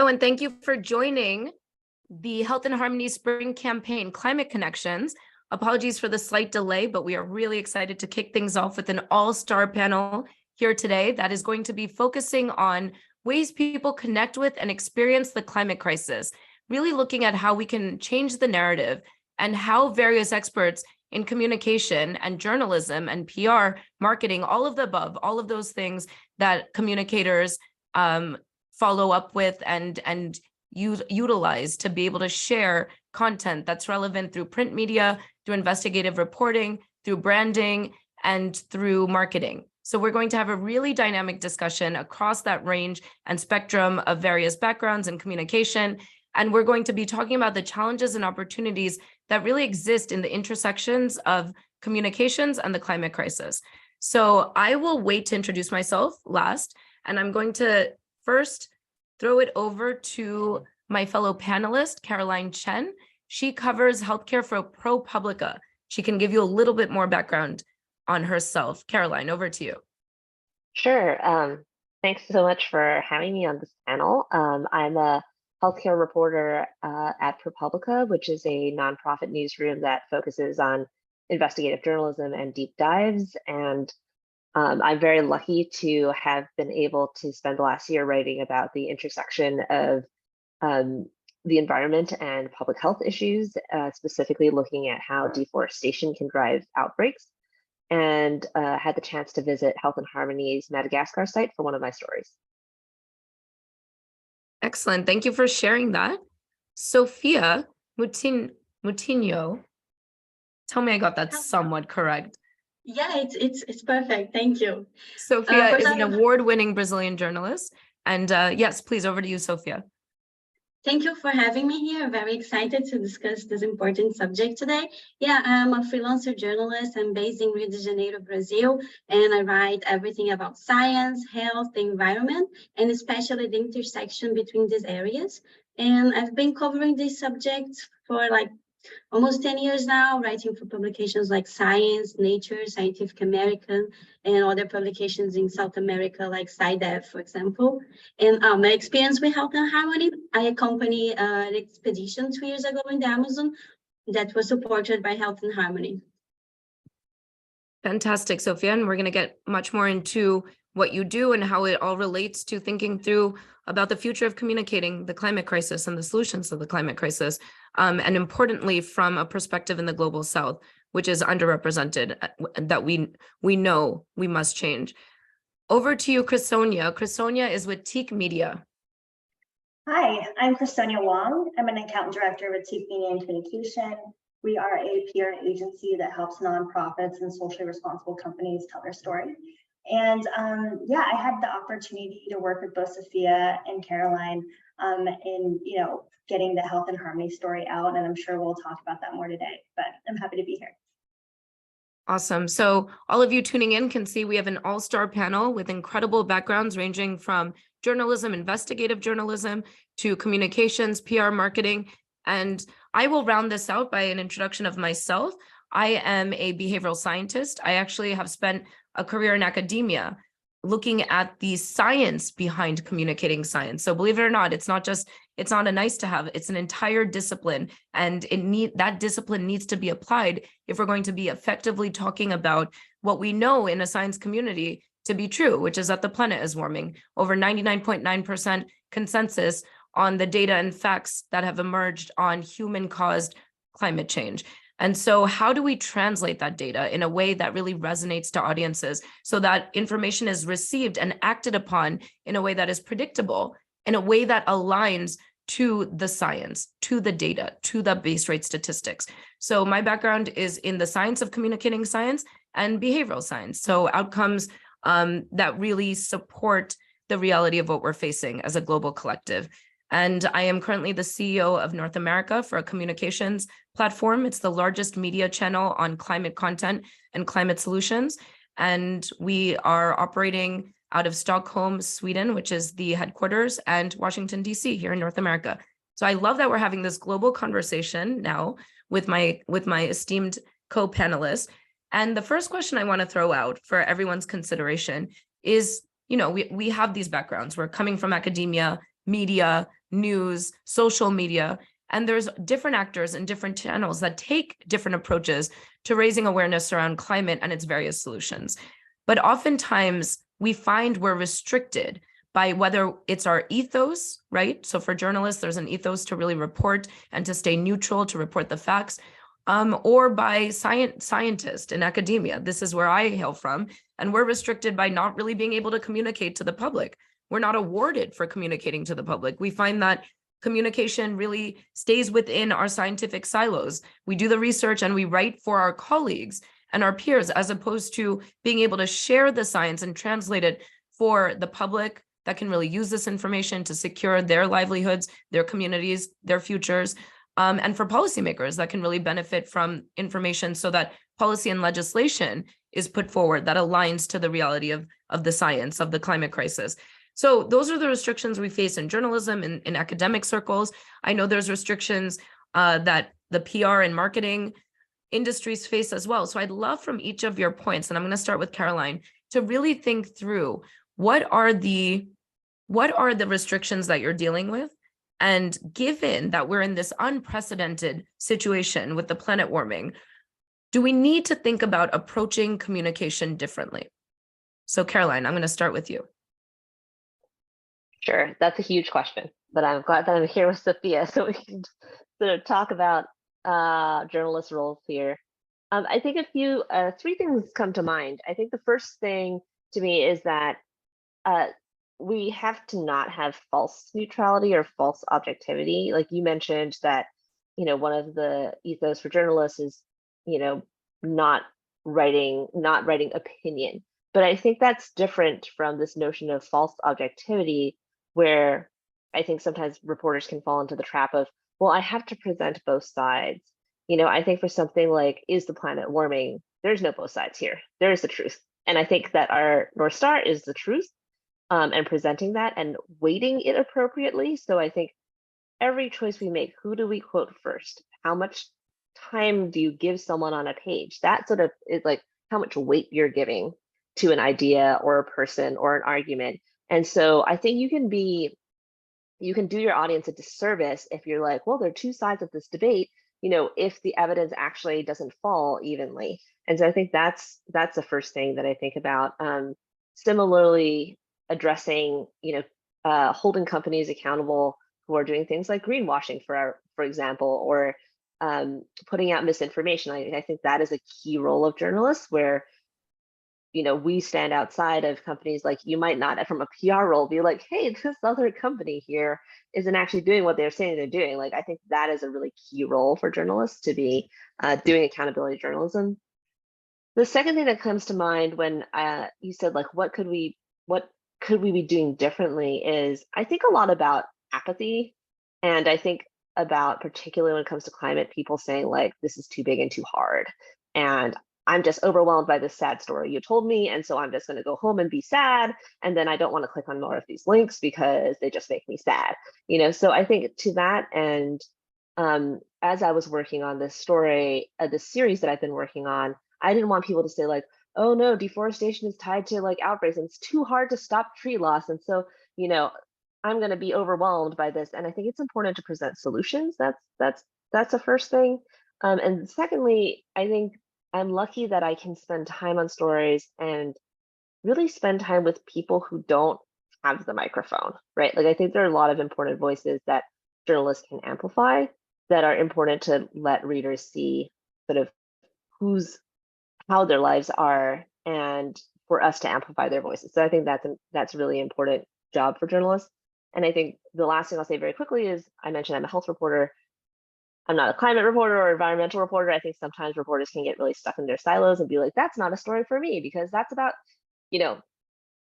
Hello, and thank you for joining the Health and Harmony Spring Campaign Climate Connections. Apologies for the slight delay, but we are really excited to kick things off with an all-star panel here today that is going to be focusing on ways people connect with and experience the climate crisis, really looking at how we can change the narrative and how various experts in communication and journalism and PR, marketing, all of the above, all of those things that communicators follow up with and utilize to be able to share content that's relevant through print media, through investigative reporting, through branding, and through marketing. So we're going to have a really dynamic discussion across that range and spectrum of various backgrounds and communication. And we're going to be talking about the challenges and opportunities that really exist in the intersections of communications and the climate crisis. So I will wait to introduce myself last, and I'm going to first throw it over to my fellow panelist, Chen. She covers healthcare for ProPublica. She can give you a little bit more background on herself. Caroline, over to you. Sure. Thanks so much for having me on this panel. I'm a healthcare reporter at ProPublica, which is a nonprofit newsroom that focuses on investigative journalism and deep dives. And I'm very lucky to have been able to spend the last year writing about the intersection of the environment and public health issues, specifically looking at how deforestation can drive outbreaks, and had the chance to visit Health and Harmony's Madagascar site for one of my stories. Excellent. Thank you for sharing that. Sofia Moutinho, tell me I got that somewhat correct. Yeah, it's perfect. Thank you. Sofia is an award-winning Brazilian journalist. And yes, please, over to you, Sofia. Thank you for having me here. I'm very excited to discuss this important subject today. Yeah, I'm a freelancer journalist. I'm based in Rio de Janeiro, Brazil, and I write everything about science, health, the environment, and especially the intersection between these areas. And I've been covering these subjects for like almost 10 years now, writing for publications like Science, Nature, Scientific American, and other publications in South America, like SciDev, for example. And my experience with Health and Harmony, I accompanied an expedition 2 years ago in the Amazon that was supported by Health and Harmony. Fantastic, Sofia. And we're going to get much more into what you do and how it all relates to thinking through about the future of communicating the climate crisis and the solutions to the climate crisis. And importantly, from a perspective in the global South, which is underrepresented, that we know we must change. Over to you, Cresonia. Cresonia is with Teak Media. Hi, I'm Cresonia Wong. I'm an account director with Teak Media and Communication. We are a PR agency that helps nonprofits and socially responsible companies tell their story. And yeah, I had the opportunity to work with both Sofia and Caroline in getting the Health and Harmony story out, and I'm sure we'll talk about that more today, but I'm happy to be here. Awesome. So all of you tuning in can see we have an all-star panel with incredible backgrounds ranging from journalism, investigative journalism, to communications, PR, marketing. And I will round this out by an introduction of myself. I am a behavioral scientist. I actually have spent a career in academia looking at the science behind communicating science. So believe it or not, it's not a nice to have, it's an entire discipline, and that discipline needs to be applied if we're going to be effectively talking about what we know in a science community to be true, which is that the planet is warming. Over 99.9% consensus on the data and facts that have emerged on human-caused climate change. And so how do we translate that data in a way that really resonates to audiences so that information is received and acted upon in a way that is predictable, in a way that aligns to the science, to the data, to the base rate statistics? So my background is in the science of communicating science and behavioral science. So outcomes that really support the reality of what we're facing as a global collective. And I am currently the CEO of North America for a communications platform. It's the largest media channel on climate content and climate solutions. And we are operating out of Stockholm, Sweden, which is the headquarters, and Washington, D.C. here in North America. So I love that we're having this global conversation now with my esteemed co-panelists. And the first question I want to throw out for everyone's consideration is, we have these backgrounds. We're coming from academia, media, news, social media, and there's different actors and different channels that take different approaches to raising awareness around climate and its various solutions. But oftentimes we find we're restricted by whether it's our ethos, right? So for journalists, there's an ethos to really report and to stay neutral, to report the facts, or by scientists in academia. This is where I hail from, and we're restricted by not really being able to communicate to the public. We're not awarded for communicating to the public. We find that communication really stays within our scientific silos. We do the research and we write for our colleagues and our peers, as opposed to being able to share the science and translate it for the public that can really use this information to secure their livelihoods, their communities, their futures, and for policymakers that can really benefit from information so that policy and legislation is put forward that aligns to the reality of the science of the climate crisis. So those are the restrictions we face in journalism, in academic circles. I know there's restrictions that the PR and marketing industries face as well. So I'd love from each of your points, and I'm going to start with Caroline, to really think through what are the restrictions that you're dealing with? And given that we're in this unprecedented situation with the planet warming, do we need to think about approaching communication differently? So Caroline, I'm going to start with you. Sure, that's a huge question, but I'm glad that I'm here with Sofia so we can sort of talk about journalist roles here. I think three things come to mind. I think the first thing to me is that we have to not have false neutrality or false objectivity. Like you mentioned that, one of the ethos for journalists is, not writing opinion. But I think that's different from this notion of false objectivity, where I think sometimes reporters can fall into the trap of, well, I have to present both sides. I think for something like, is the planet warming? There's no both sides here. There is the truth. And I think that our North Star is the truth, and presenting that and weighting it appropriately. So I think every choice we make, who do we quote first? How much time do you give someone on a page? That sort of is like how much weight you're giving to an idea or a person or an argument. And so I think you can do your audience a disservice if you're like, well, there are two sides of this debate, if the evidence actually doesn't fall evenly. And so I think that's the first thing that I think about. Similarly, addressing, holding companies accountable who are doing things like greenwashing, for example, or putting out misinformation. I think that is a key role of journalists where, we stand outside of companies. Like, you might not from a PR role be like, hey, this other company here isn't actually doing what they're saying they're doing. Like, I think that is a really key role for journalists to be doing accountability journalism. The second thing that comes to mind when you said, like, what could we be doing differently, is I think a lot about apathy. And I think about, particularly when it comes to climate, people saying like, this is too big and too hard. And I'm just overwhelmed by this sad story you told me. And so I'm just going to go home and be sad. And then I don't want to click on more of these links because they just make me sad. So I think to that end, as I was working on this story, this series that I've been working on, I didn't want people to say like, oh no, deforestation is tied to like outbreaks and it's too hard to stop tree loss. And so, I'm going to be overwhelmed by this. And I think it's important to present solutions. That's the first thing. And secondly, I think I'm lucky that I can spend time on stories and really spend time with people who don't have the microphone, right? Like, I think there are a lot of important voices that journalists can amplify that are important to let readers see sort of how their lives are, and for us to amplify their voices. So I think that's a really important job for journalists. And I think the last thing I'll say very quickly is, I mentioned I'm a health reporter. I'm not a climate reporter or environmental reporter. I think sometimes reporters can get really stuck in their silos and be like, that's not a story for me because that's about,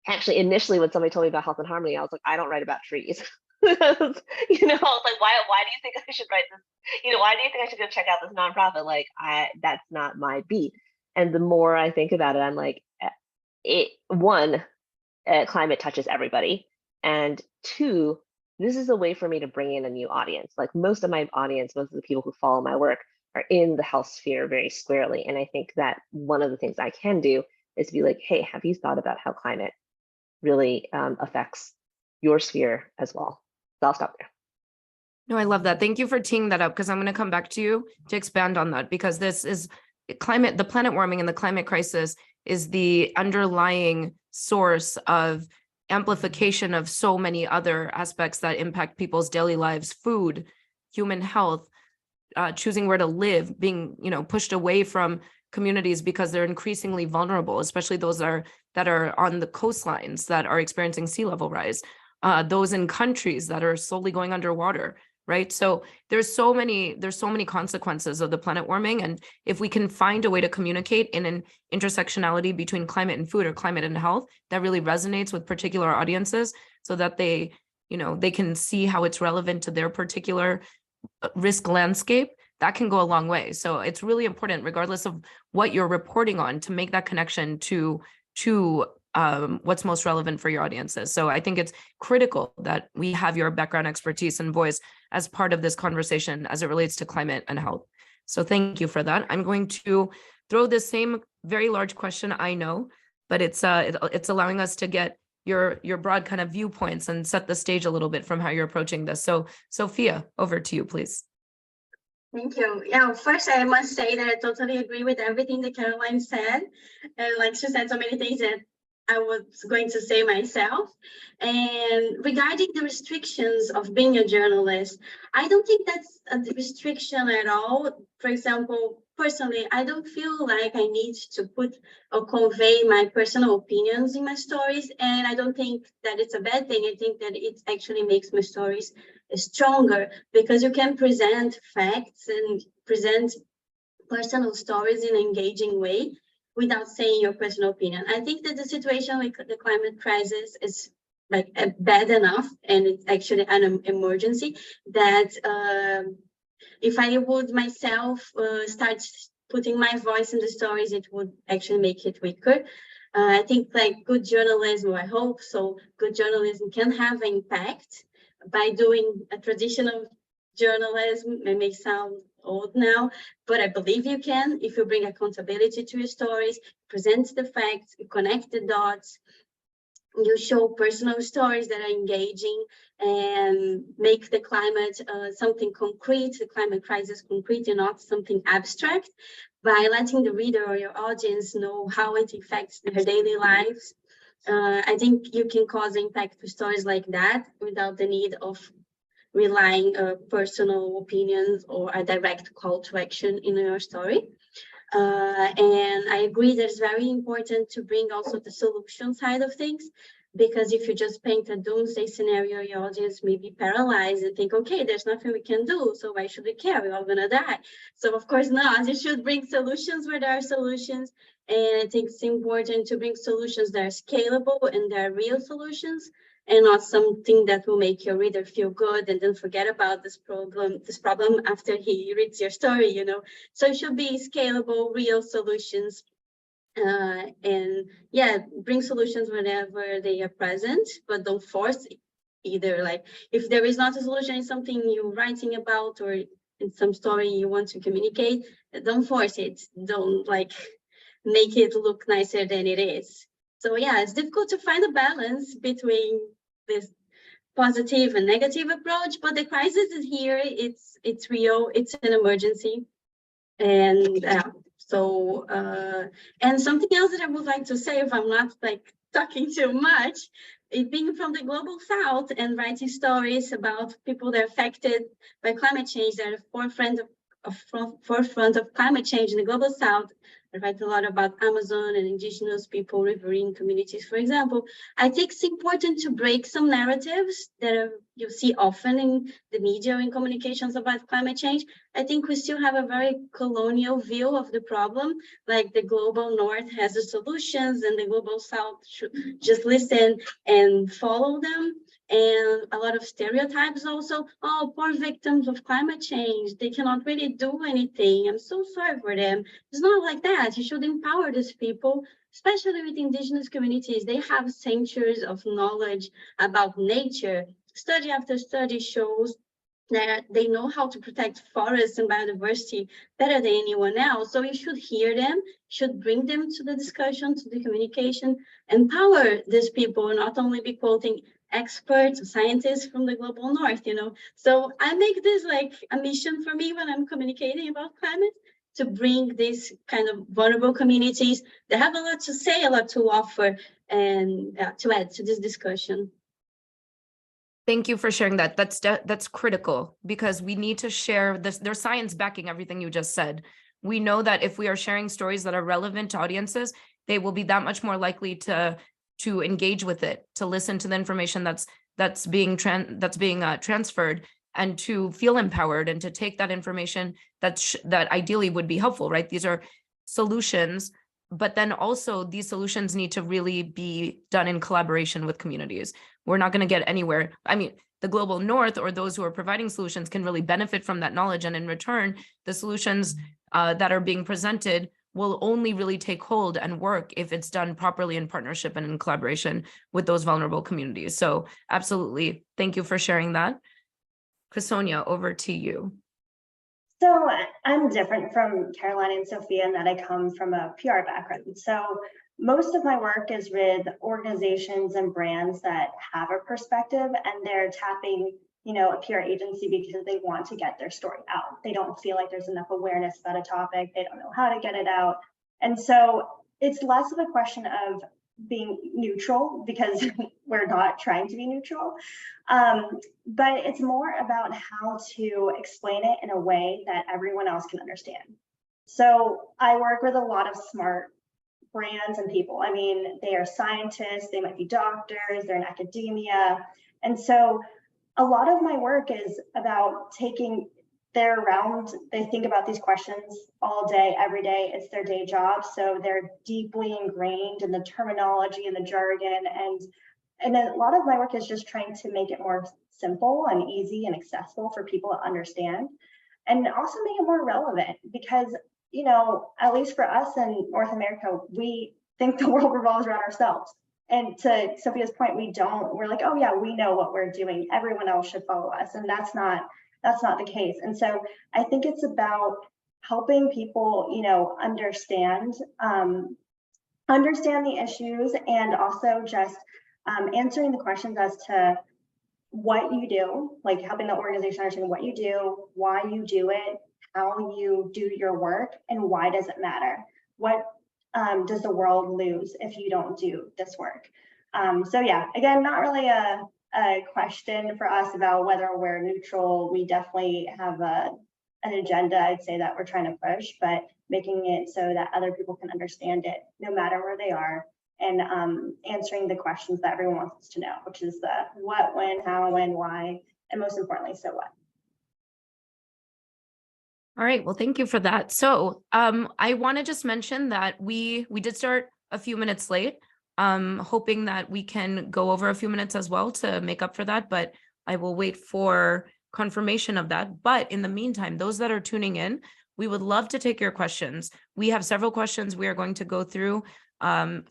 actually initially when somebody told me about health and harmony, I was like, I don't write about trees. I was like, why do you think I should write this? Why do you think I should go check out this nonprofit? Like, that's not my beat. And the more I think about it, I'm like, climate touches everybody. And two, this is a way for me to bring in a new audience. Like, most of my audience, most of the people who follow my work are in the health sphere very squarely. And I think that one of the things I can do is to be like, hey, have you thought about how climate really affects your sphere as well? So I'll stop there. No, I love that. Thank you for teeing that up, because I'm going to come back to you to expand on that, because this is the planet warming and the climate crisis is the underlying source of amplification of so many other aspects that impact people's daily lives: food, human health, choosing where to live, being, pushed away from communities because they're increasingly vulnerable, especially those that are on the coastlines that are experiencing sea level rise, those in countries that are slowly going underwater. Right. So there's so many consequences of the planet warming. And if we can find a way to communicate in an intersectionality between climate and food, or climate and health, that really resonates with particular audiences, so that they can see how it's relevant to their particular risk landscape, that can go a long way. So it's really important, regardless of what you're reporting on, to make that connection to what's most relevant for your audiences. So I think it's critical that we have your background, expertise, and voice as part of this conversation as it relates to climate and health. So thank you for that. I'm going to throw this same very large question, I know, but it's allowing us to get your broad kind of viewpoints and set the stage a little bit from how you're approaching this. So Sofia, over to you, please. Thank you. Yeah, first I must say that I totally agree with everything that Caroline said. And like she said so many things that I was going to say myself. And regarding the restrictions of being a journalist, I don't think that's a restriction at all. For example, personally, I don't feel like I need to put or convey my personal opinions in my stories. And I don't think that it's a bad thing. I think that it actually makes my stories stronger, because you can present facts and present personal stories in an engaging way without saying your personal opinion. I think that the situation with the climate crisis is like bad enough, and it's actually an emergency that if I would myself start putting my voice in the stories, it would actually make it weaker. I think like good journalism, or I hope so, good journalism can have impact by doing a traditional journalism. It may sound old now, but I believe you can if you bring accountability to your stories, present the facts, you connect the dots, you show personal stories that are engaging, and make the climate something concrete, the climate crisis concrete, and not something abstract, by letting the reader or your audience know how it affects their daily lives. I think you can cause impact with stories like that without the need of relying on personal opinions or a direct call to action in your story. And I agree that it's very important to bring also the solution side of things, because if you just paint a doomsday scenario, your audience may be paralyzed and think, okay, there's nothing we can do, so why should we care? We're all gonna die. So of course not. You should bring solutions where there are solutions. And I think it's important to bring solutions that are scalable and that are real solutions, and not something that will make your reader feel good and then forget about this problem after he reads your story, So it should be scalable, real solutions. And yeah, bring solutions whenever they are present, but don't force either. Like if there is not a solution in something you're writing about or in some story you want to communicate, don't force it. Don't like make it look nicer than it is. So yeah, it's difficult to find a balance between this positive and negative approach, but the crisis is here. It's real. It's an emergency. And and something else that I would like to say, if I'm not like talking too much, it being from the global south and writing stories about people that are affected by climate change, that are forefront of climate change in the global south. I write a lot about Amazon and indigenous people, riverine communities, for example. I think it's important to break some narratives that you see often in the media or in communications about climate change. I think we still have a very colonial view of the problem, like the global north has the solutions and the global south should just listen and follow them. And a lot of stereotypes also. Oh, poor victims of climate change. They cannot really do anything. I'm so sorry for them. It's not like that. You should empower these people, especially with indigenous communities. They have centuries of knowledge about nature. Study after study shows that they know how to protect forests and biodiversity better than anyone else. So you should hear them, should bring them to the discussion, to the communication, empower these people, not only be quoting experts or scientists from the global north, So I make this like a mission for me when I'm communicating about climate, to bring these kind of vulnerable communities that have a lot to say, a lot to offer, and to add to this discussion. Thank you for sharing that. That's critical, because we need to share this. There's science backing everything you just said. We know that if we are sharing stories that are relevant to audiences, they will be that much more likely to engage with it, to listen to the information that's being transferred, and to feel empowered, and to take that information that ideally would be helpful, right? These are solutions, but then also these solutions need to really be done in collaboration with communities. We're not going to get anywhere. I mean, the global north, or those who are providing solutions, can really benefit from that knowledge, and in return, the solutions that are being presented will only really take hold and work if it's done properly in partnership and in collaboration with those vulnerable communities. So absolutely, thank you for sharing that. Cresonia, over to you. So I'm different from Caroline and Sofia in that I come from a PR background. So most of my work is with organizations and brands that have a perspective, and they're tapping, a PR agency because they want to get their story out. They don't feel like there's enough awareness about a topic. They don't know how to get it out. And so it's less of a question of being neutral, because we're not trying to be neutral. But it's more about how to explain it in a way that everyone else can understand. So I work with a lot of smart brands and people. I mean, they are scientists, they might be doctors, they're in academia. And so a lot of my work is about taking they're around, they think about these questions all day, every day. It's their day job. So they're deeply ingrained in the terminology and the jargon. And a lot of my work is just trying to make it more simple and easy and accessible for people to understand, and also make it more relevant, because, at least for us in North America, we think the world revolves around ourselves. And to Sophia's point, we don't. We're like, oh yeah, we know what we're doing. Everyone else should follow us. And that's not the case. And so I think it's about helping people, understand the issues, and also just answering the questions as to what you do, like helping the organization understand what you do, why you do it, how you do your work, and why does it matter? What does the world lose if you don't do this work? So yeah, again, not really a question for us about whether we're neutral. We definitely have an agenda, I'd say, that we're trying to push, but making it so that other people can understand it no matter where they are, and answering the questions that everyone wants to know, which is the what, when, how, when, why, and most importantly, so what. All right, well, thank you for that. So I want to just mention that we did start a few minutes late, hoping that we can go over a few minutes as well to make up for that, but I will wait for confirmation of that. But in the meantime, those that are tuning in, we would love to take your questions. We have several questions we are going to go through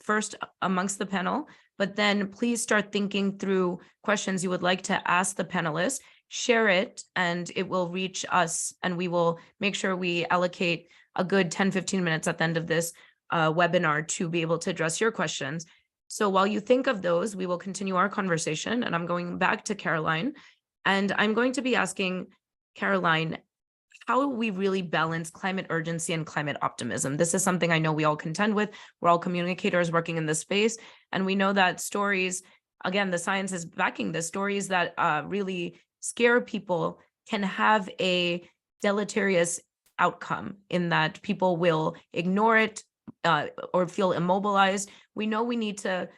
first amongst the panel, but then please start thinking through questions you would like to ask the panelists. Share it, and it will reach us, and we will make sure we allocate a good 10-15 minutes at the end of this webinar to be able to address your questions. So while you think of those, we will continue our conversation, and I'm going back to Caroline, and I'm going to be asking Caroline how we really balance climate urgency and climate optimism. This is something I know we all contend with. We're all communicators working in this space, and we know that stories, again, the science is backing this, stories that really scare people can have a deleterious outcome, in that people will ignore it or feel immobilized. We know we need to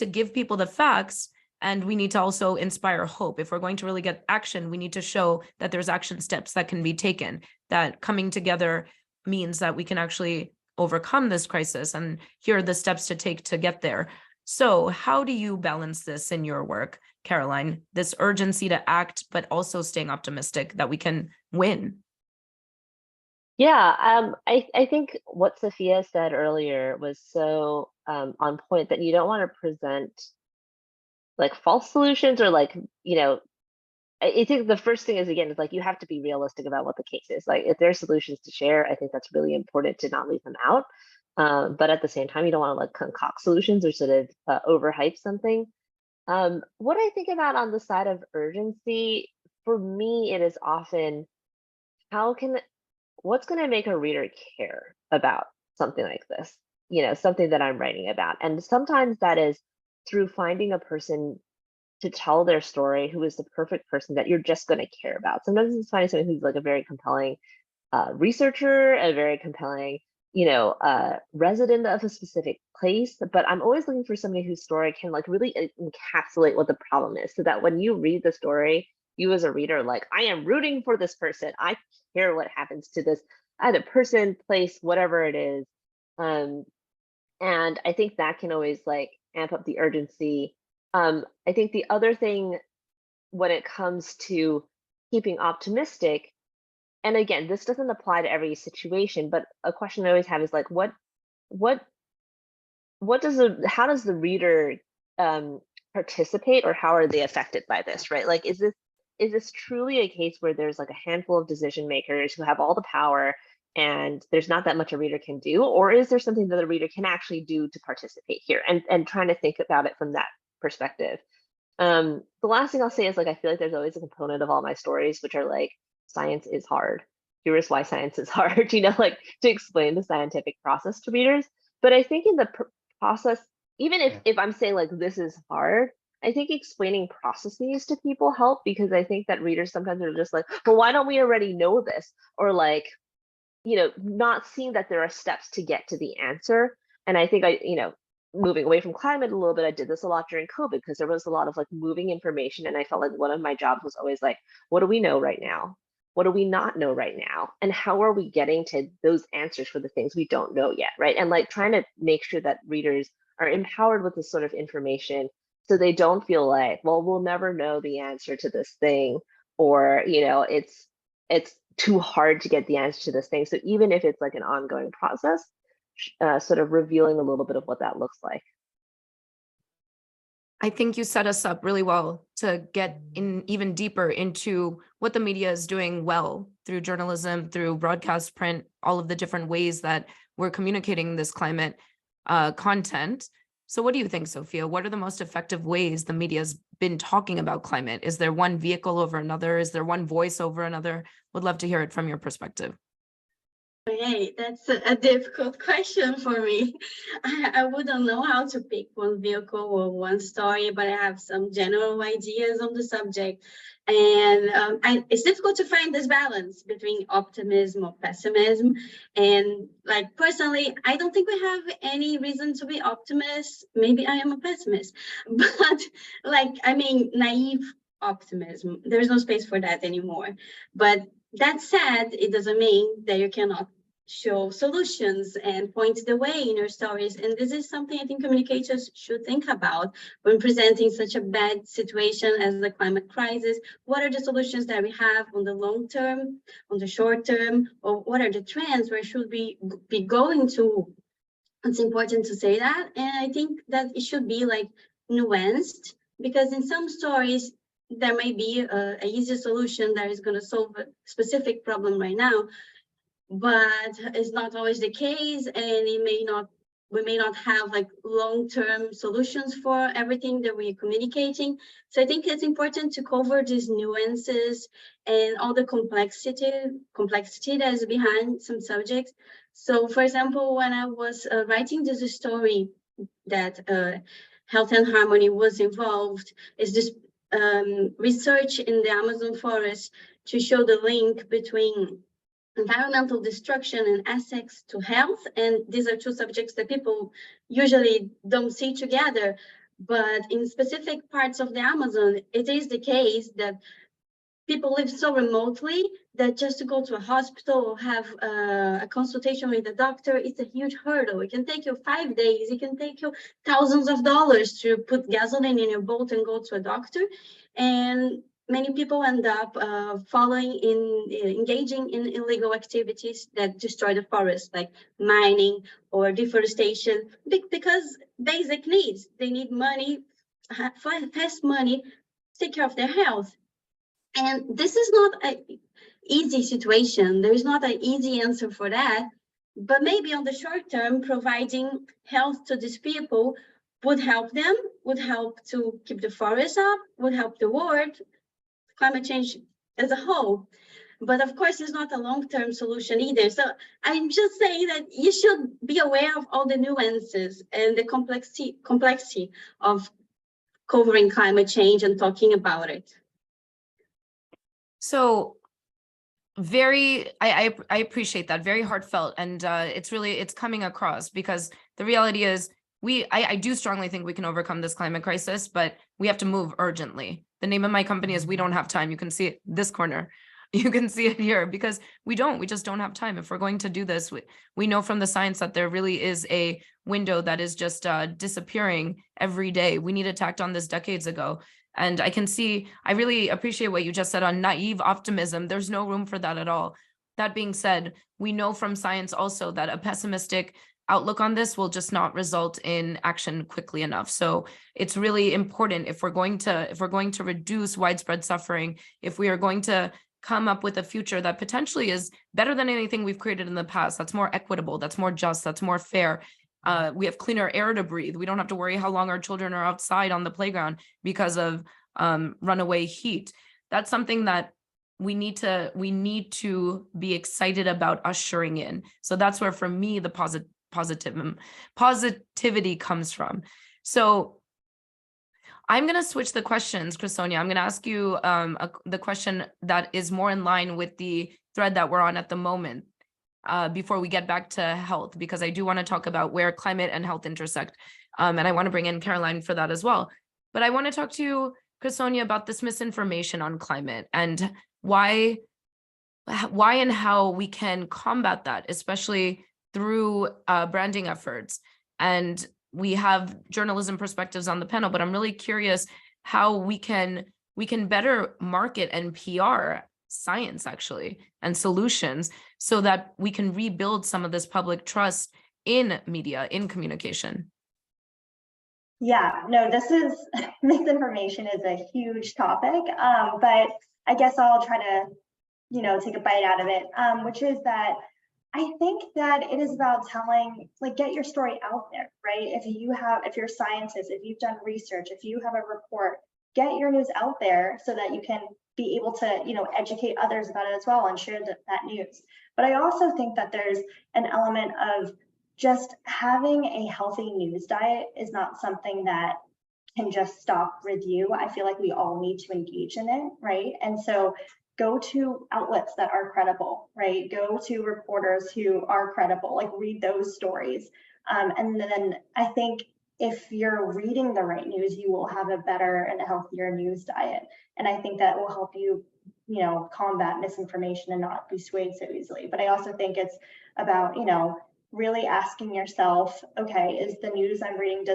give people the facts, and we need to also inspire hope. If we're going to really get action, we need to show that there's action steps that can be taken, that coming together means that we can actually overcome this crisis, and here are the steps to take to get there. So how do you balance this in your work, Caroline, this urgency to act, but also staying optimistic that we can win? Yeah, I think what Sofia said earlier was so on point, that you don't want to present like false solutions, or like, I think the first thing is, again, is like you have to be realistic about what the case is. Like if there are solutions to share, I think that's really important to not leave them out. But at the same time, you don't want to like concoct solutions or sort of overhype something. What I think about on the side of urgency, for me, it is often what's going to make a reader care about something like this, something that I'm writing about. And sometimes that is through finding a person to tell their story who is the perfect person that you're just going to care about. Sometimes it's finding someone who's like a very compelling researcher, a very compelling, resident of a specific place. But I'm always looking for somebody whose story can like really encapsulate what the problem is, so that when you read the story, you as a reader, like, I am rooting for this person. I care what happens to this either person, place, whatever it is. And I think that can always like amp up the urgency. I think the other thing when it comes to keeping optimistic, and again, this doesn't apply to every situation, but a question I always have is like, how does the reader participate, or how are they affected by this, right? Like, is this truly a case where there's like a handful of decision makers who have all the power and there's not that much a reader can do, or is there something that the reader can actually do to participate here, and trying to think about it from that perspective. The last thing I'll say is like, I feel like there's always a component of all my stories which are like, science is hard. Here is why science is hard, like to explain the scientific process to readers. But I think in the process, even if I'm saying like this is hard, I think explaining processes to people help, because I think that readers sometimes are just like, well, why don't we already know this? Or like, not seeing that there are steps to get to the answer. And I think moving away from climate a little bit, I did this a lot during COVID, because there was a lot of like moving information. And I felt like one of my jobs was always like, what do we know right now? What do we not know right now? And how are we getting to those answers for the things we don't know yet, right? And like trying to make sure that readers are empowered with this sort of information, so they don't feel like, well, we'll never know the answer to this thing, or, it's too hard to get the answer to this thing. So even if it's like an ongoing process, sort of revealing a little bit of what that looks like. I think you set us up really well to get in even deeper into what the media is doing well through journalism, through broadcast, print, all of the different ways that we're communicating this climate content. So what do you think, Sofia? What are the most effective ways the media has been talking about climate? Is there one vehicle over another? Is there one voice over another? Would love to hear it from your perspective. Hey, that's a difficult question for me. I wouldn't know how to pick one vehicle or one story, but I have some general ideas on the subject. And it's difficult to find this balance between optimism or pessimism. And like, personally, I don't think we have any reason to be optimists. Maybe I am a pessimist, but like, naive optimism, there's no space for that anymore. But that said, it doesn't mean that you cannot show solutions and point the way in your stories. And this is something I think communicators should think about when presenting such a bad situation as the climate crisis. What are the solutions that we have on the long term, on the short term, or what are the trends where should we be going to? It's important to say that. And I think that it should be like nuanced, because in some stories, there may be an easy solution that is going to solve a specific problem right now, but it's not always the case, and we may not have like long-term solutions for everything that we're communicating. So I think it's important to cover these nuances and all the complexity that is behind some subjects. So for example, when I was writing this story that Health and Harmony was involved, is this research in the Amazon forest to show the link between environmental destruction and access to health. And these are two subjects that people usually don't see together. But in specific parts of the Amazon, it is the case that people live so remotely that just to go to a hospital or have a consultation with a doctor, it's a huge hurdle. It can take you 5 days. It can take you thousands of dollars to put gasoline in your boat and go to a doctor. And many people end up engaging in illegal activities that destroy the forest, like mining or deforestation, because basic needs. They need money, fast money, to take care of their health. And this is not an easy situation. There is not an easy answer for that. But maybe on the short term, providing health to these people would help them, would help to keep the forest up, would help the world, climate change as a whole. But of course, it's not a long-term solution either. So I'm just saying that you should be aware of all the nuances and the complexity of covering climate change and talking about it. So I appreciate that, very heartfelt, and it's coming across, because the reality is I do strongly think we can overcome this climate crisis, but we have to move urgently. The name of my company is We Don't Have Time. You can see it this corner. You can see it here, because we just don't have time. If we're going to do this, we know from the science that there really is a window that is just disappearing every day. We need to act on this decades ago. And I really appreciate what you just said on naive optimism. There's no room for that at all. That being said, we know from science also that a pessimistic outlook on this will just not result in action quickly enough. So it's really important, if we're going to reduce widespread suffering, if we are going to come up with a future that potentially is better than anything we've created in the past, that's more equitable, that's more just, that's more fair. We have cleaner air to breathe. We don't have to worry how long our children are outside on the playground because of runaway heat. That's something that we need to be excited about ushering in. So that's where, for me, the positivity comes from. So I'm going to switch the questions, Cresonia. I'm going to ask you the question that is more in line with the thread that we're on at the moment, before we get back to health, because I do want to talk about where climate and health intersect. And I want to bring in Caroline for that as well. But I want to talk to you, Cresonia, about this misinformation on climate and why and how we can combat that, especially through branding efforts. And we have journalism perspectives on the panel, but I'm really curious how we can better market and PR science, actually, and solutions, so that we can rebuild some of this public trust in media, in communication. Yeah, no, misinformation is a huge topic, but I guess I'll try to, take a bite out of it, which is that I think that it is about get your story out there, right? If you're a scientist, if you've done research, if you have a report, get your news out there so that you can be able to, educate others about it as well and share that news. But I also think that there's an element of just having a healthy news diet is not something that can just stop with you. I feel like we all need to engage in it, right? And so go to outlets that are credible, right? Go to reporters who are credible, read those stories. And then I think if you're reading the right news, you will have a better and a healthier news diet. And I think that will help you, combat misinformation and not be swayed so easily. But I also think it's about, really asking yourself, okay, is the news I'm reading,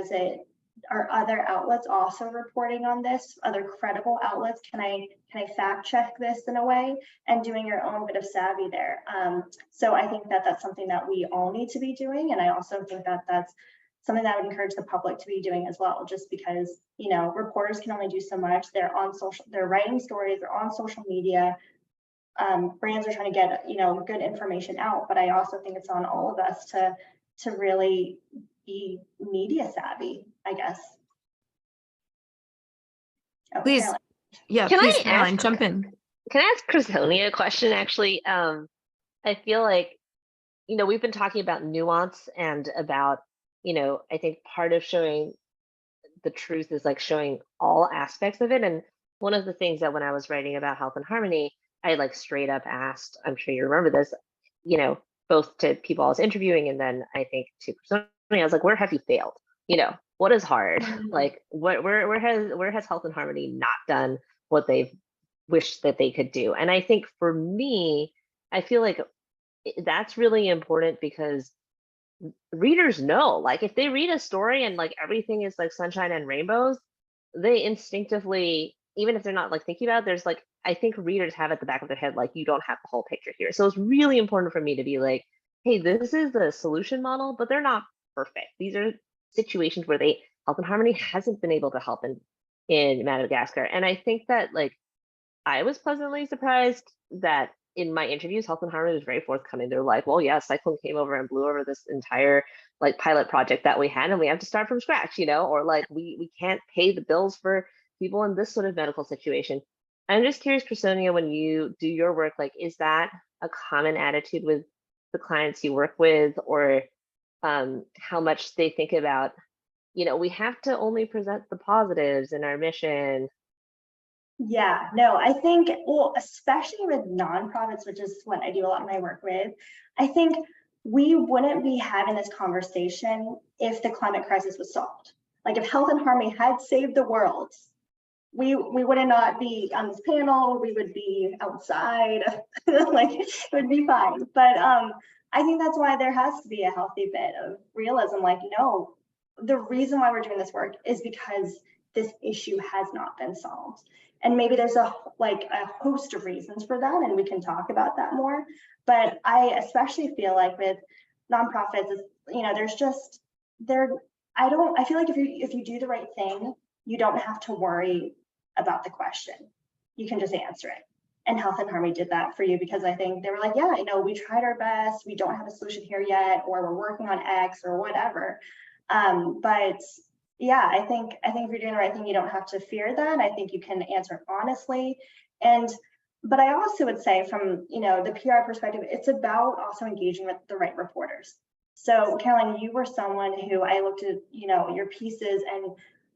are other outlets also reporting on this? Other credible outlets? Can I fact check this in a way? And doing your own bit of savvy there. So I think that that's something that we all need to be doing. And I also think that that's something that I would encourage the public to be doing as well, just because, reporters can only do so much. They're writing stories, they're on social media. Brands are trying to get, good information out, but I also think it's on all of us to really be media savvy, I guess. Oh, Please. Caroline. Yeah, Can please, I Caroline, ask- jump in. Can I ask Cresonia a question, actually? I feel like, we've been talking about nuance and about, I think part of showing the truth is showing all aspects of it. And one of the things that when I was writing about health and harmony, I straight up asked, I'm sure you remember this, both to people I was interviewing and then I think to Cresonia, I was like, where have you failed? What is hard? Where has health and harmony not done what they've wished that they could do? And I think for me, I feel like that's really important because readers know, if they read a story and everything is sunshine and rainbows, they instinctively, even if they're not thinking about it, there's I think readers have at the back of their head, you don't have the whole picture here. So it's really important for me to be hey, this is the solution model, but they're not perfect. These are situations where health and harmony hasn't been able to help in Madagascar. And I think that I was pleasantly surprised that in my interviews, Health and Harmony was very forthcoming. They're like, well, yeah, cyclone came over and blew over this entire like pilot project that we had, and we have to start from scratch, you know, or like we can't pay the bills for people in this sort of medical situation. I'm just curious, Cresonia, when you do your work, like, is that a common attitude with the clients you work with, or how much they think about, you know, we have to only present the positives in our mission? Yeah, no, I think, well, especially with nonprofits, which is what I do a lot of my work with, I think we wouldn't be having this conversation if the climate crisis was solved. Like if Health and Harmony had saved the world, we would not be on this panel, we would be outside, like it would be fine. But I think that's why there has to be a healthy bit of realism. Like, no, the reason why we're doing this work is because this issue has not been solved. And maybe there's a host of reasons for that, and we can talk about that more. But I especially feel like with nonprofits, you know, there's just I feel like if you do the right thing, you don't have to worry about the question. You can just answer it. And Health and Harmony did that for you, because I think they were like, yeah, you know, we tried our best, we don't have a solution here yet, or we're working on X or whatever. But yeah, I think if you're doing the right thing, you don't have to fear that. I think you can answer it honestly. But I also would say from, you know, the PR perspective, it's about also engaging with the right reporters. So Caroline, you were someone who I looked at, you know, your pieces, and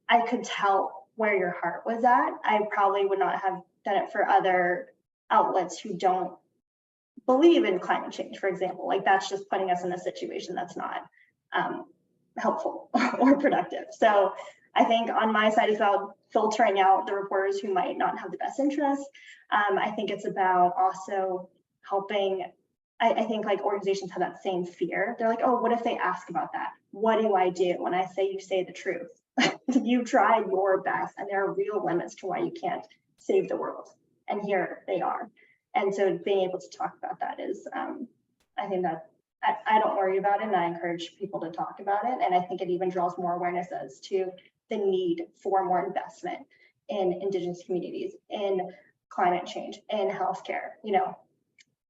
I could tell where your heart was at. I probably would not have done it for other outlets who don't believe in climate change, for example. Like that's just putting us in a situation that's not helpful or productive. So I think on my side it's about filtering out the reporters who might not have the best interests. I think it's about also helping. I think like organizations have that same fear. They're like, oh, what if they ask about that? What do I do when I say you say the truth? You tried your best, and there are real limits to why you can't save the world. And here they are. And so being able to talk about that is, I think that I don't worry about it, and I encourage people to talk about it. And I think it even draws more awareness as to the need for more investment in Indigenous communities, in climate change, in healthcare, you know.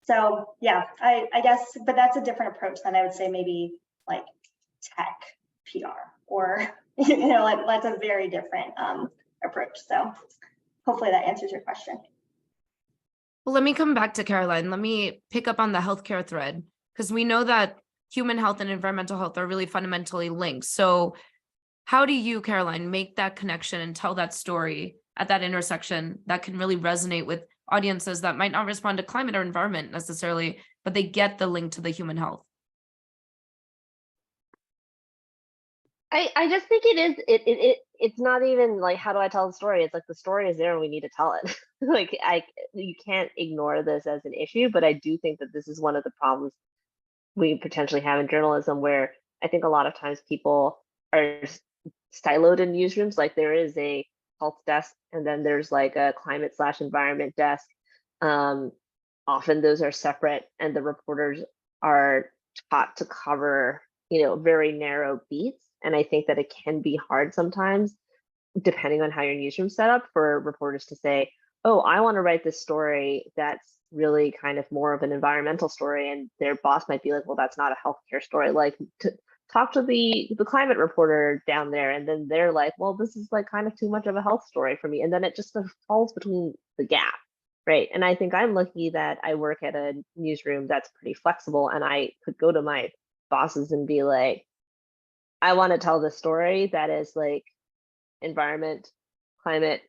So yeah, I guess, but that's a different approach than I would say maybe like tech PR, or, you know, like that's a very different approach. So hopefully that answers your question. Well, let me come back to Caroline. Let me pick up on the healthcare thread, because we know that human health and environmental health are really fundamentally linked. So how do you, Caroline, make that connection and tell that story at that intersection that can really resonate with audiences that might not respond to climate or environment necessarily, but they get the link to the human health? I just think it's not even like, how do I tell the story? It's like the story is there and we need to tell it. Like you can't ignore this as an issue, but I do think that this is one of the problems we potentially have in journalism, where I think a lot of times people are siloed in newsrooms. Like there is a health desk, and then there's like a climate/environment desk. Often those are separate, and the reporters are taught to cover, you know, very narrow beats. And I think that it can be hard sometimes, depending on how your newsroom's set up, for reporters to say, oh, I want to write this story that's really kind of more of an environmental story, and their boss might be like, well, that's not a healthcare story. Like, to talk to the climate reporter down there, and then they're like, well, this is like kind of too much of a health story for me, and then it just sort of falls between the gap, right? And I think I'm lucky that I work at a newsroom that's pretty flexible, and I could go to my bosses and be like, I want to tell this story that is like environment, climate,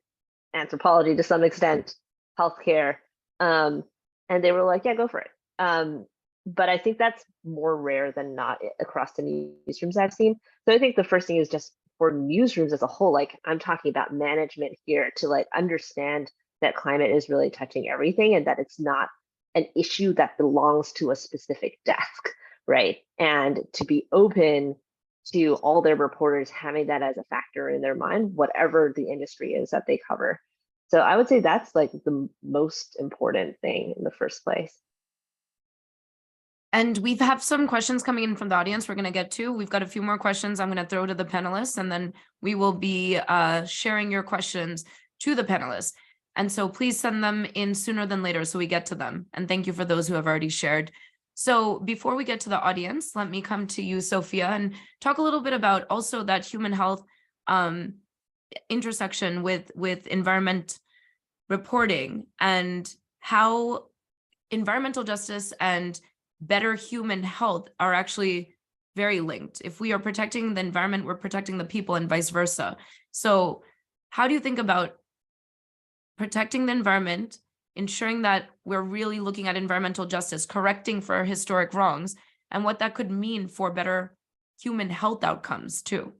anthropology to some extent, healthcare. And they were like, yeah, go for it. But I think that's more rare than not across the newsrooms I've seen. So I think the first thing is just for newsrooms as a whole, like I'm talking about management here, to like understand that climate is really touching everything, and that it's not an issue that belongs to a specific desk, right? And to be open to all their reporters having that as a factor in their mind, whatever the industry is that they cover. So I would say that's like the most important thing in the first place. And we have some questions coming in from the audience we're going to get to. We've got a few more questions I'm going to throw to the panelists, and then we will be sharing your questions to the panelists. And so please send them in sooner than later so we get to them. And thank you for those who have already shared. So before we get to the audience, let me come to you, Sofia, and talk a little bit about also that human health intersection with environment reporting and how environmental justice and better human health are actually very linked. If we are protecting the environment, we're protecting the people and vice versa. So how do you think about protecting the environment, ensuring that we're really looking at environmental justice, correcting for historic wrongs, and what that could mean for better human health outcomes too?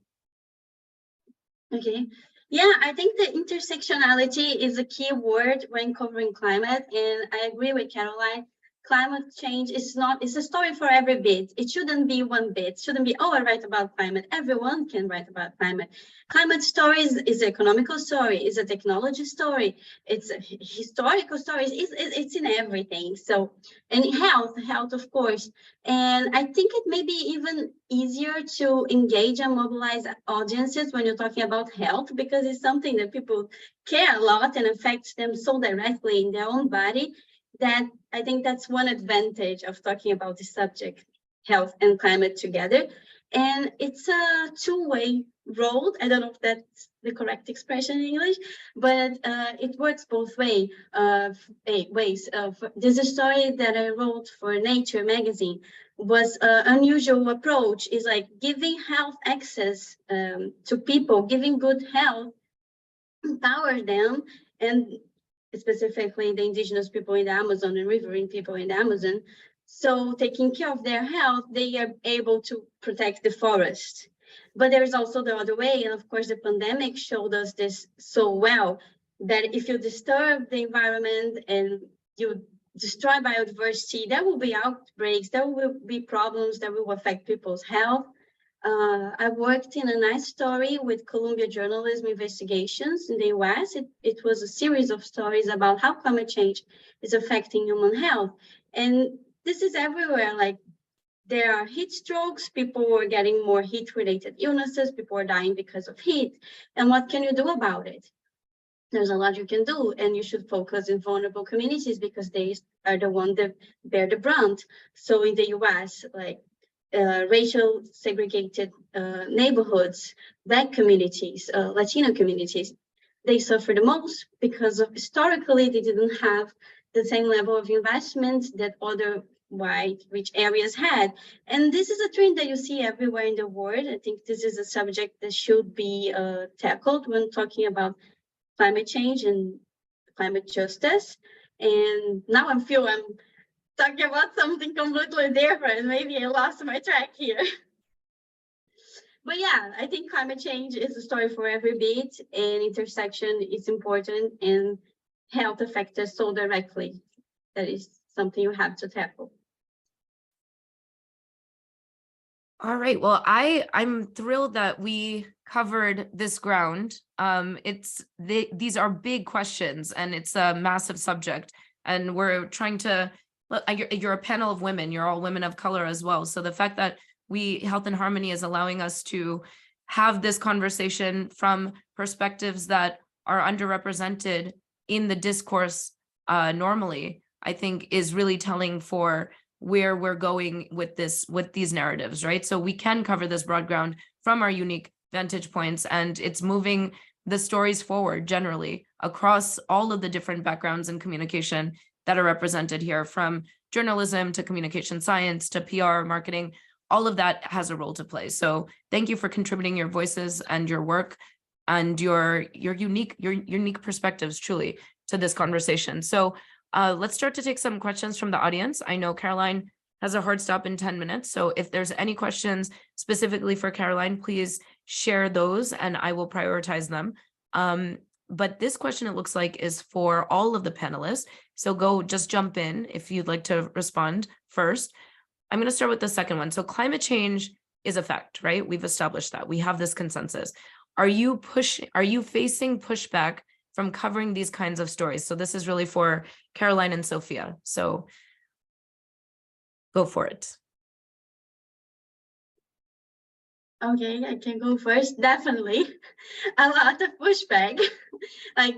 Okay. Yeah, I think the intersectionality is a key word when covering climate, and I agree with Caroline. Climate change is not, it's a story for every bit. It shouldn't be one bit. It shouldn't be, oh, I write about climate. Everyone can write about climate. Climate stories is an economical story, is a technology story, it's a historical story, it's in everything. So, and health, of course. And I think it may be even easier to engage and mobilize audiences when you're talking about health, because it's something that people care a lot and affects them so directly in their own body, that I think that's one advantage of talking about the subject, health and climate together. And it's a two-way road. I don't know if that's the correct expression in English, but it works both ways. There's a story that I wrote for Nature magazine, was unusual approach, is like giving health access to people, giving good health, empower them, and specifically the indigenous people in the Amazon and riverine people in the Amazon. So taking care of their health, they are able to protect the forest. But there's also the other way. And of course, the pandemic showed us this so well, that if you disturb the environment and you destroy biodiversity, there will be outbreaks, there will be problems that will affect people's health. I worked in a nice story with Columbia Journalism Investigations in the US. It was a series of stories about how climate change is affecting human health. And this is everywhere. Like, there are heat strokes, people are getting more heat-related illnesses, people are dying because of heat. And what can you do about it? There's a lot you can do, and you should focus in vulnerable communities because they are the ones that bear the brunt. So in the US, like, racial segregated neighborhoods, Black communities, Latino communities, they suffer the most because of historically they didn't have the same level of investment that other white rich areas had. And this is a trend that you see everywhere in the world. I think this is a subject that should be tackled when talking about climate change and climate justice. And now I feel I'm talking about something completely different. Maybe I lost my track here. But yeah, I think climate change is a story for every bit, and intersection is important, and health affects us so directly. That is something you have to tackle. All right. Well, I'm thrilled that we covered this ground. These are big questions, and it's a massive subject, and we're trying to. You're a panel of women. You're all women of color as well. So the fact that Health in Harmony is allowing us to have this conversation from perspectives that are underrepresented in the discourse normally, I think is really telling for where we're going with these narratives, right? So we can cover this broad ground from our unique vantage points, and it's moving the stories forward generally across all of the different backgrounds in communication that are represented here, from journalism to communication science to PR, marketing. All of that has a role to play. So thank you for contributing your voices and your work and your unique perspectives truly to this conversation. So let's start to take some questions from the audience. I know Caroline has a hard stop in 10 minutes. So if there's any questions specifically for Caroline, please share those and I will prioritize them. But this question, it looks like, is for all of the panelists. So just jump in if you'd like to respond first. I'm going to start with the second one. So climate change is a fact, right? We've established that. We have this consensus. Are you facing pushback from covering these kinds of stories? So this is really for Caroline and Sofia. So go for it. Okay, I can go first. Definitely a lot of pushback. Like,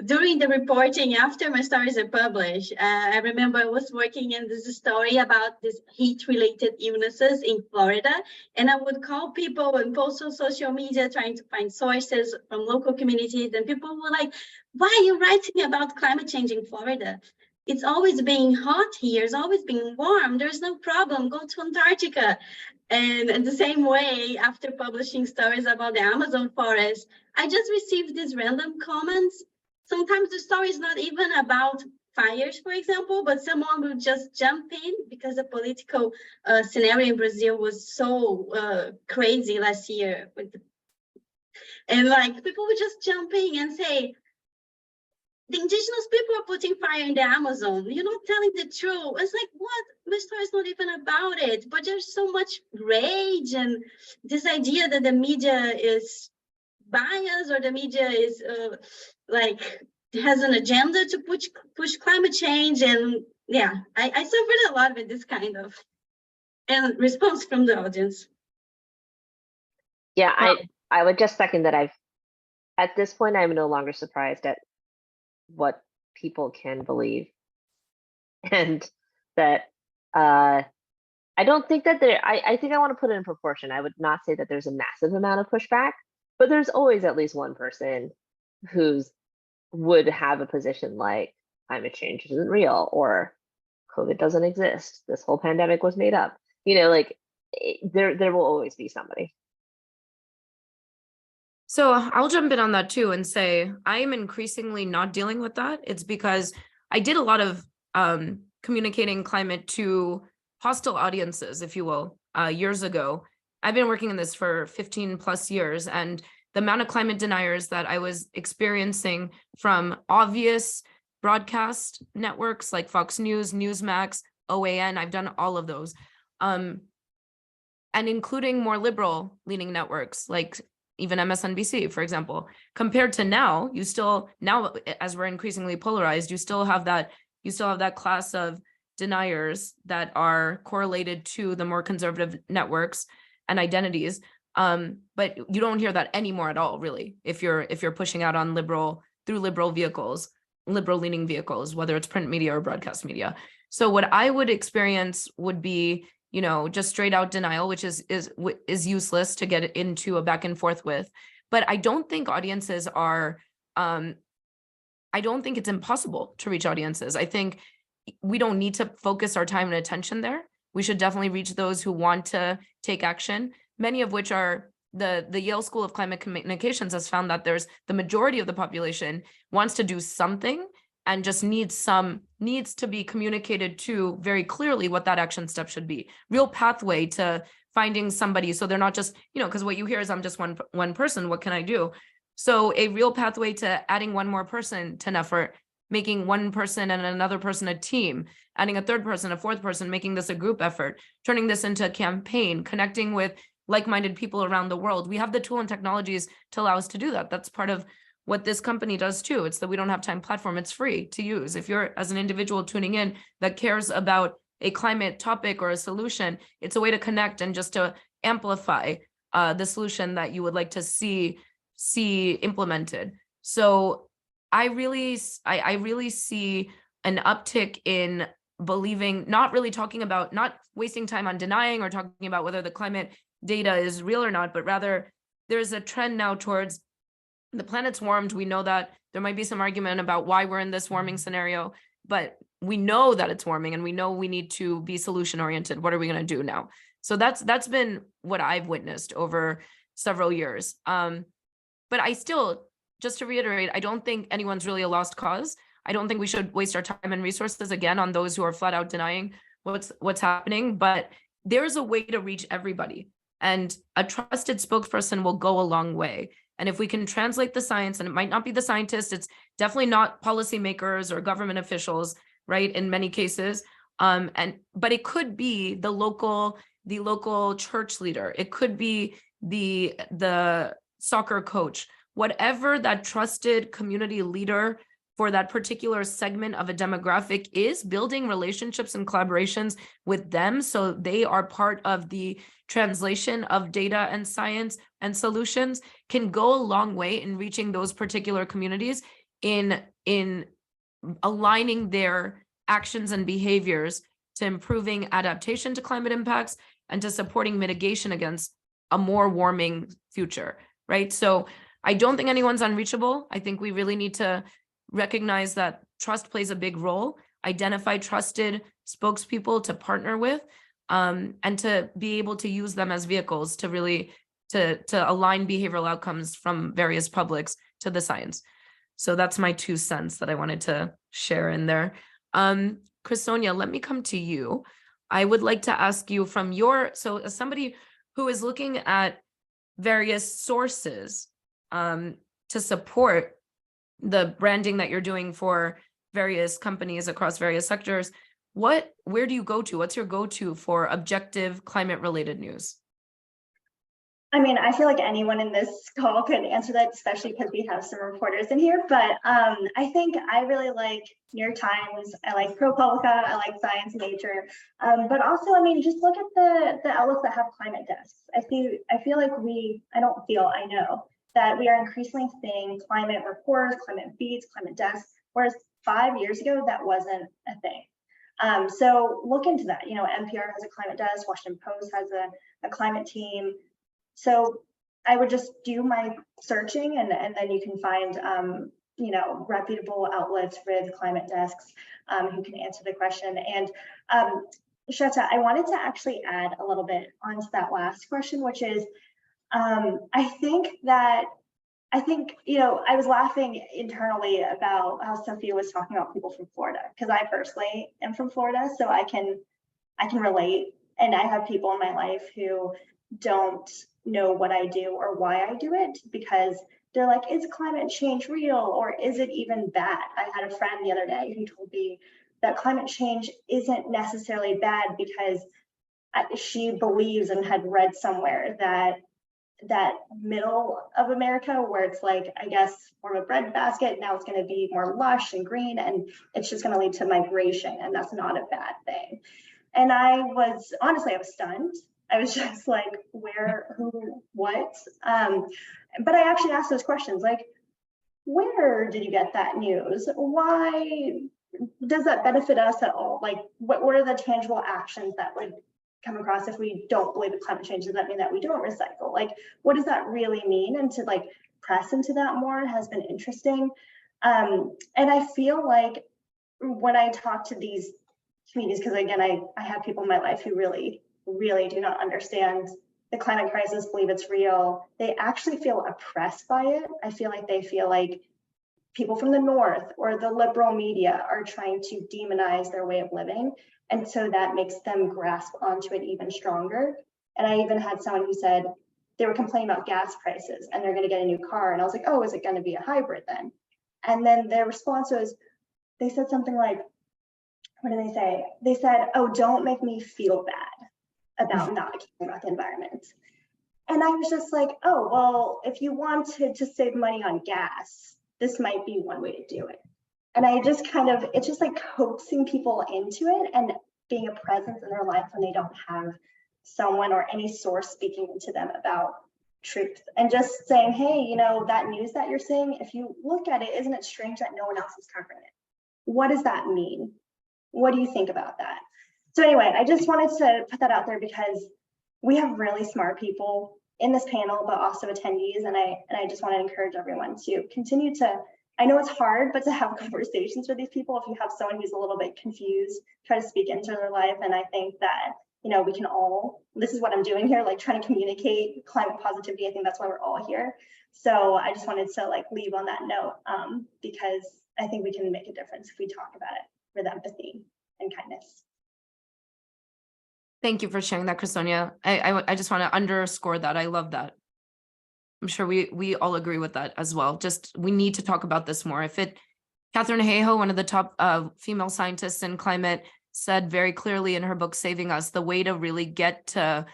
during the reporting after my stories are published, I remember I was working in this story about this heat-related illnesses in Florida, and I would call people and post on social media trying to find sources from local communities, and people were like, why are you writing about climate change in Florida? It's always been hot here, it's always been warm, there's no problem, go to Antarctica. And in the same way, after publishing stories about the Amazon forest, I just received these random comments. Sometimes the story is not even about fires, for example, but someone will just jump in because the political scenario in Brazil was so crazy last year. And like people would just jump in and say, the indigenous people are putting fire in the Amazon. You're not telling the truth. It's like, what? The story is not even about it. But there's so much rage and this idea that the media is biased or the media is like has an agenda to push climate change. And yeah, I suffered a lot with this kind of and response from the audience. Yeah, I would just second that. At this point, I'm no longer surprised at what people can believe, and that I don't think that I think I want to put it in proportion. I would not say that there's a massive amount of pushback, but there's always at least one person who's would have a position like climate change isn't real or COVID doesn't exist. This whole pandemic was made up. You know, like there will always be somebody. So I'll jump in on that too and say I am increasingly not dealing with that. It's because I did a lot of communicating climate to hostile audiences, if you will, years ago. I've been working in this for 15 plus years, and the amount of climate deniers that I was experiencing from obvious broadcast networks like Fox News, Newsmax, OAN, I've done all of those, and including more liberal leaning networks like even MSNBC, for example. Compared to now, now as we're increasingly polarized, you still have that class of deniers that are correlated to the more conservative networks and identities. But you don't hear that anymore at all, really, if you're pushing out on liberal leaning vehicles, whether it's print media or broadcast media. So what I would experience would be, you know, just straight out denial, which is useless to get into a back and forth with. But I don't think audiences are, I don't think it's impossible to reach audiences. I think we don't need to focus our time and attention there. We should definitely reach those who want to take action, many of which are the Yale School of Climate Communications has found that the majority of the population wants to do something and just needs to be communicated to very clearly what that action step should be. Real pathway to finding somebody, so they're not just, you know, because what you hear is I'm just one person, what can I do? So a real pathway to adding one more person to an effort, making one person and another person a team, adding a third person, a fourth person, making this a group effort, turning this into a campaign, connecting with like-minded people around the world. We have the tool and technologies to allow us to do that. That's part of what this company does too. It's the We Don't Have Time platform. It's free to use. If you're, as an individual tuning in that cares about a climate topic or a solution, it's a way to connect and just to amplify the solution that you would like to see implemented. So I really see an uptick in believing, not really talking about, not wasting time on denying or talking about whether the climate data is real or not, but rather there's a trend now towards the planet's warmed. We know that there might be some argument about why we're in this warming scenario, but we know that it's warming and we know we need to be solution oriented. What are we going to do now? So that's been what I've witnessed over several years. But I still, just to reiterate, I don't think anyone's really a lost cause. I don't think we should waste our time and resources again on those who are flat out denying what's happening, but there's a way to reach everybody, and a trusted spokesperson will go a long way. And if we can translate the science, and it might not be the scientists, it's definitely not policymakers or government officials, right? In many cases, but it could be the local church leader. It could be the soccer coach, whatever that trusted community leader for that particular segment of a demographic is, building relationships and collaborations with them so they are part of the translation of data and science and solutions can go a long way in reaching those particular communities in aligning their actions and behaviors to improving adaptation to climate impacts and to supporting mitigation against a more warming future, right? So I don't think anyone's unreachable. I think we really need to recognize that trust plays a big role, identify trusted spokespeople to partner with, and to be able to use them as vehicles to really to align behavioral outcomes from various publics to the science. So that's my 2 cents that I wanted to share in there. Cresonia, let me come to you. I would like to ask you from so as somebody who is looking at various sources to support the branding that you're doing for various companies across various sectors, where do you go to? What's your go-to for objective climate-related news? I mean, I feel like anyone in this call could answer that, especially because we have some reporters in here. But I think I really like New York Times. I like ProPublica. I like Science and Nature. But also, I mean, just look at the outlets that have climate desks. I feel like I know that we are increasingly seeing climate reports, climate feeds, climate desks, whereas 5 years ago, that wasn't a thing. So look into that. You know, NPR has a climate desk. Washington Post has a climate team. So I would just do my searching and then you can find, you know, reputable outlets with climate desks who can answer the question. And Sweta, I wanted to actually add a little bit onto that last question, which is, I think, you know, I was laughing internally about how Sofia was talking about people from Florida, because I personally am from Florida, so I can relate. And I have people in my life who don't know what I do or why I do it, because they're like, is climate change real or is it even bad? I had a friend the other day who told me that climate change isn't necessarily bad because she believes and had read somewhere that middle of America, where it's like, I guess, more of a breadbasket, now it's going to be more lush and green, and it's just going to lead to migration, and that's not a bad thing. And I was stunned. I was just like, where, who, what? But I actually asked those questions, like, where did you get that news? Why does that benefit us at all? Like, what are the tangible actions that would come across if we don't believe in climate change? Does that mean that we don't recycle? Like, what does that really mean? And to like press into that more has been interesting. And I feel like when I talk to these communities, because again, I have people in my life who really do not understand the climate crisis, believe it's real. They actually feel oppressed by it. I feel like they feel like people from the North or the liberal media are trying to demonize their way of living. And so that makes them grasp onto it even stronger. And I even had someone who said they were complaining about gas prices and they're going to get a new car. And I was like, oh, is it going to be a hybrid then? And then their response was, they said something like, what did they say? They said, oh, don't make me feel bad about not caring about the environment. And I was just like, oh, well, if you wanted to save money on gas, this might be one way to do it. And I just it's just like coaxing people into it and being a presence in their life when they don't have someone or any source speaking into them about truth. And just saying, hey, you know, that news that you're seeing, if you look at it, isn't it strange that no one else is covering it? What does that mean? What do you think about that? So anyway, I just wanted to put that out there because we have really smart people in this panel, but also attendees. And I just want to encourage everyone to continue to, I know it's hard, but to have conversations with these people. If you have someone who's a little bit confused, try to speak into their life. And I think that, you know, we can all, this is what I'm doing here, like trying to communicate climate positivity. I think that's why we're all here. So I just wanted to like leave on that note because I think we can make a difference if we talk about it with empathy and kindness. Thank you for sharing that, Cresonia. I just want to underscore that. I love that. I'm sure we all agree with that as well. Just we need to talk about this more. Katherine Hayhoe, one of the top female scientists in climate, said very clearly in her book, Saving Us, the way to really get to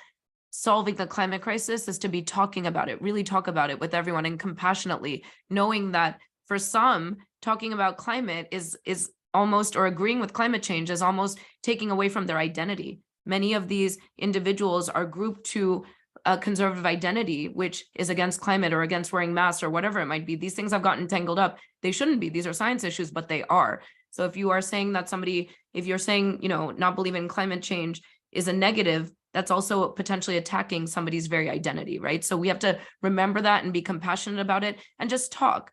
solving the climate crisis is to be talking about it, really talk about it with everyone and compassionately, knowing that for some, talking about climate is almost, or agreeing with climate change is almost taking away from their identity. Many of these individuals are grouped to a conservative identity, which is against climate or against wearing masks or whatever it might be. These things have gotten tangled up. They shouldn't be. These are science issues, but they are. So if you are saying that somebody, if you're saying, not believing in climate change is a negative, that's also potentially attacking somebody's very identity, right? So we have to remember that and be compassionate about it and just talk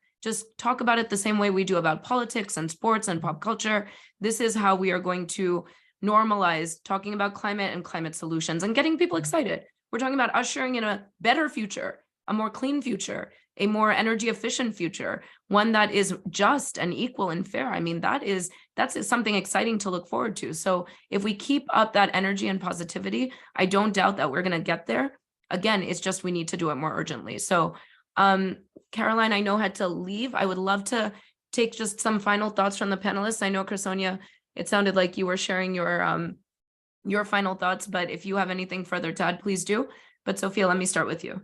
about it the same way we do about politics and sports and pop culture. This is how we are going to normalize talking about climate and climate solutions and getting people excited. We're talking about ushering in a better future, a more clean future, a more energy efficient future, one that is just and equal and fair. I mean, that's something exciting to look forward to. So if we keep up that energy and positivity, I don't doubt that we're going to get there. Again, it's just we need to do it more urgently. So Caroline, I know had to leave. I would love to take just some final thoughts from the panelists. I know, Cresonia, it sounded like you were sharing your final thoughts, but if you have anything further to add, please do. But Sofia, let me start with you.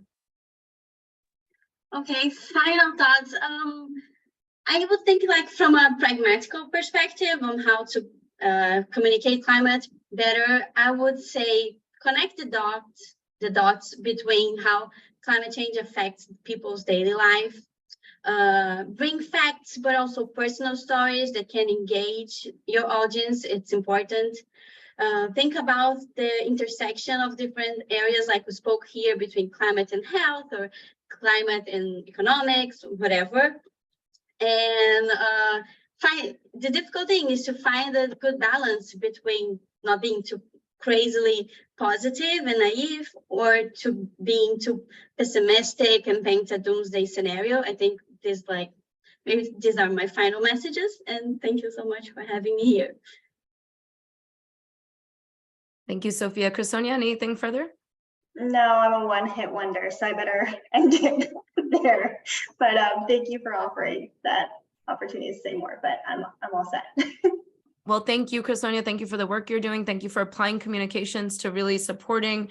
Okay, final thoughts. I would think like from a pragmatical perspective on how to communicate climate better, I would say connect the dots between how climate change affects people's daily life. Bring facts, but also personal stories that can engage your audience. It's important. Think about the intersection of different areas, like we spoke here, between climate and health or climate and economics, whatever. And the difficult thing is to find a good balance between not being too crazily positive and naive or to being too pessimistic and paint a doomsday scenario. I think maybe these are my final messages, and thank you so much for having me here. Thank you, Sofia. Cresonia, anything further? No, I'm a one-hit wonder, so I better end it there. But thank you for offering that opportunity to say more, but I'm all set. Well, thank you, Cresonia. Thank you for the work you're doing. Thank you for applying communications to really supporting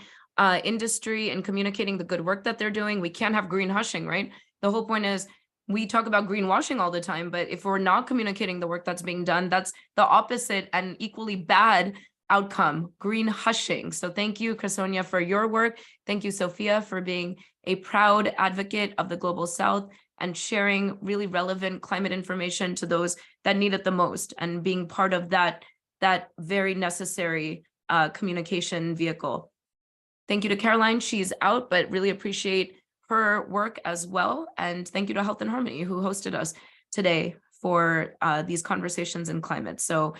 industry and communicating the good work that they're doing. We can't have green hushing, right? The whole point is we talk about greenwashing all the time, but if we're not communicating the work that's being done, that's the opposite and equally bad outcome, green hushing. So thank you, Cresonia, for your work. Thank you, Sofia, for being a proud advocate of the Global South and sharing really relevant climate information to those that need it the most and being part of that very necessary communication vehicle. Thank you to Caroline. She's out, but really appreciate her work as well. And thank you to Health and Harmony, who hosted us today for these conversations in climate. So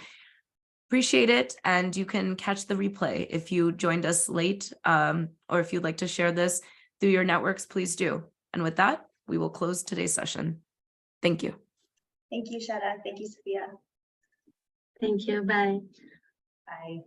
appreciate it. And you can catch the replay if you joined us late, or if you'd like to share this through your networks, please do. And with that, we will close today's session. Thank you. Thank you, Sweta. Thank you, Sofia. Thank you. Bye. Bye.